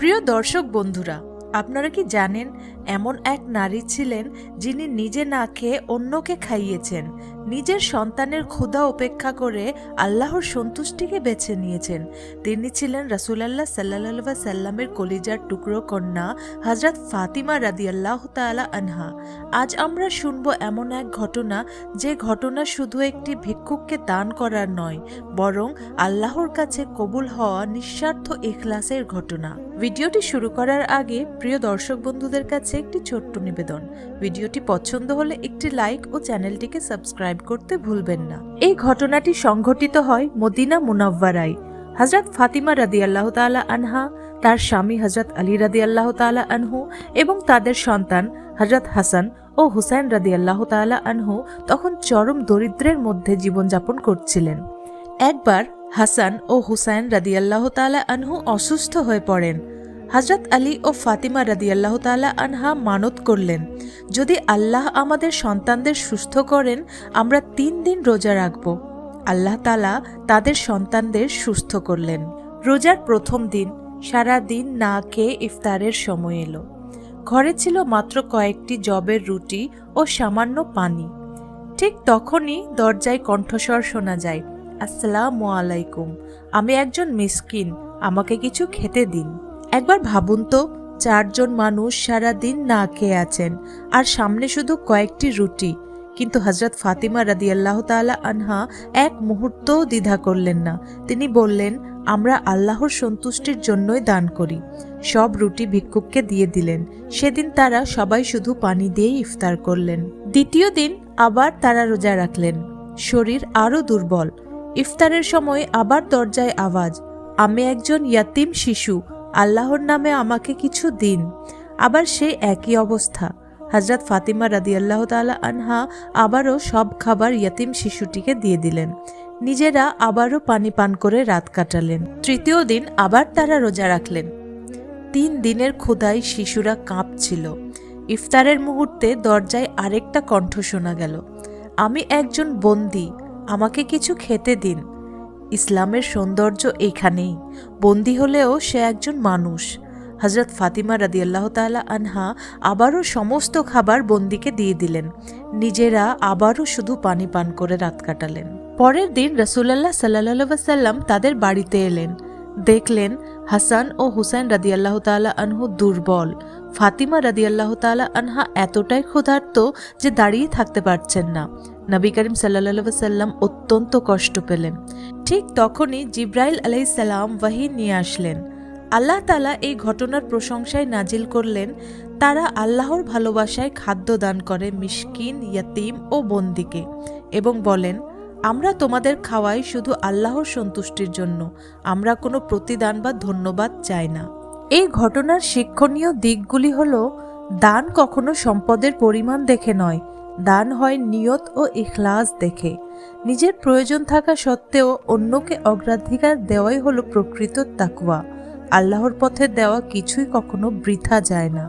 প্রিয় দর্শক বন্ধুরা, আপনারা কি জানেন এমন এক নারী ছিলেন যিনি নিজে না খেয়ে অন্যকে খাইয়েছেন, নিজের সন্তানের ক্ষুধা উপেক্ষা করে আল্লাহর সন্তুষ্টিকে বেছে নিয়েছেন। তিনি ছিলেন রাসূলুল্লাহ সাল্লাল্লাহু আলাইহি সাল্লামের কলিজার টুকরো কন্যা হযরত ফাতিমা রাদিয়াল্লাহু তাআলা আনহা। আজ আমরা শুনব এমন এক ঘটনা, যে ঘটনা শুধু একটি ভিক্ষুককে দান করার নয়, বরং আল্লাহর কাছে কবুল হওয়া নিঃস্বার্থ ইখলাসের ঘটনা। ভিডিওটি শুরু করার আগে প্রিয় দর্শক বন্ধুদের কাছে একটি ছোট্ট নিবেদন, ভিডিওটি পছন্দ হলে একটি লাইক ও চ্যানেলটিকে সাবস্ক্রাইব করতে ভুলবেন না। এই ঘটনাটি সংঘটিত হয় মদিনা মুনাওয়ারায়। হযরত ফাতিমা রাদিয়াল্লাহু তাআলা আনহা, তার স্বামী হযরত আলী রাদিয়াল্লাহু তাআলা আনহু এবং তাদের সন্তান হযরত হাসান ও হুসাইন রাদিয়াল্লাহু তাআলা আনহু তখন চরম দরিদ্রের মধ্যে জীবনযাপন করছিলেন। একবার হাসান ও হুসাইন রাদিয়াল্লাহু তাআলা আনহু অসুস্থ হয়ে পড়েন। হযরত আলী ও ফাতিমা রাদিয়াল্লাহু তাআলা আনহা মানত করলেন, যদি আল্লাহ আমাদের সন্তানদের সুস্থ করেন আমরা 3 দিন রোজা রাখব। আল্লাহ তাআলা তাদের সন্তানদের সুস্থ করলেন। রোজার প্রথম দিন সারা দিন না খেয়ে ইফতারের সময় এলো। ঘরে ছিল মাত্র কয়েকটি জবের রুটি ও সামান্য পানি। ঠিক তখনই দরজায় কণ্ঠস্বর শোনা যায়, আসসালামু আলাইকুম, আমি একজন মিসকিন, আমাকে কিছু খেতে দিন। একবার ভাবুন তো, 4 জন মানুষ সারা দিন না খেয়ে আছেন আর সামনে শুধু কয়েকটি রুটি। কিন্তু হযরত ফাতিমা রাদিয়াল্লাহু তাআলা আনহা এক মুহূর্তও দ্বিধা করলেন না। তিনি বললেন, আমরা আল্লাহর সন্তুষ্টির জন্যই দান করি। সব রুটি ভিক্ষুককে দিয়ে দিলেন। সেদিন তারা সবাই শুধু পানি দিয়েই ইফতার করলেন। দ্বিতীয় দিন আবার তারা রোজা রাখলেন। শরীর আরও দুর্বল। ইফতারের সময় আবার দরজায় আওয়াজ, আমি একজন ইয়াতিম শিশু, আল্লাহর নামে আমাকে কিছু দিন। আবার সেই একই অবস্থা। হযরত ফাতিমা রাদিয়াল্লাহু তাআলা আনহা আবারও সব খাবার ইয়াতিম শিশুটিকে দিয়ে দিলেন। নিজেরা আবারও পানি পান করে রাত কাটালেন। তৃতীয় দিন আবার তারা রোজা রাখলেন। 3 দিনের ক্ষুধায় শিশুরা কাঁপছিল। ইফতারের মুহূর্তে দরজায় আরেকটা কণ্ঠ শোনা গেল, আমি একজন বন্দী, আমাকে কিছু খেতে দিন। ইসলামের সৌন্দর্য এখানেই, বন্দী হলেও সে একজন মানুষ। হযরত ফাতিমা রাদিয়াল্লাহু তাআলা আনহা আবারও সমস্ত খাবার বন্দীকে দিয়ে দিলেন। নিজেরা আবারও শুধু পানি পান করে রাত কাটালেন। পরের দিন রাসূলুল্লাহ সাল্লাল্লাহু আলাইহি সাল্লাম তাদের বাড়িতে এলেন। দেখলেন হাসান ও হুসাইন রাদিয়াল্লাহু তাআলা আনহু দুর্বল। ফাতিমা রাদিয়াল্লাহু তাআলা আনহা এতটাই ক্ষুধার্ত যে দাঁড়িয়ে থাকতে পারছেন না। নবী করিম সাল্লাল্লাহু আলাইহি সাল্লাম অত্যন্ত কষ্ট পেলেন। ঠিক তখনই জিবরাইল আলাইহিস সালাম ওহী নিয়ে আসলেন। আল্লাহ তাআলা এই ঘটনার প্রশংসায় নাজিল করলেন, তারা আল্লাহর ভালোবাসায় খাদ্য দান করে মিসকিন, ইয়াতীম ও বন্দীকে, এবং বলেন, আমরা তোমাদের খাওয়াই শুধু আল্লাহর সন্তুষ্টির জন্য, আমরা কোনো প্রতিদান বা ধন্যবাদ চাই না। এই ঘটনার শিক্ষণীয় দিকগুলি হলো, দান কখনো সম্পদের পরিমাণ দেখে নয়, দান হয় নিয়ত ও ইখলাস দেখে। নিজের প্রয়োজন থাকা সত্ত্বেও অন্যকে অগ্রাধিকার দেওয়াই হলো প্রকৃত তাকওয়া। আল্লাহর পথে দেওয়া কিছুই কখনো বৃথা যায় না।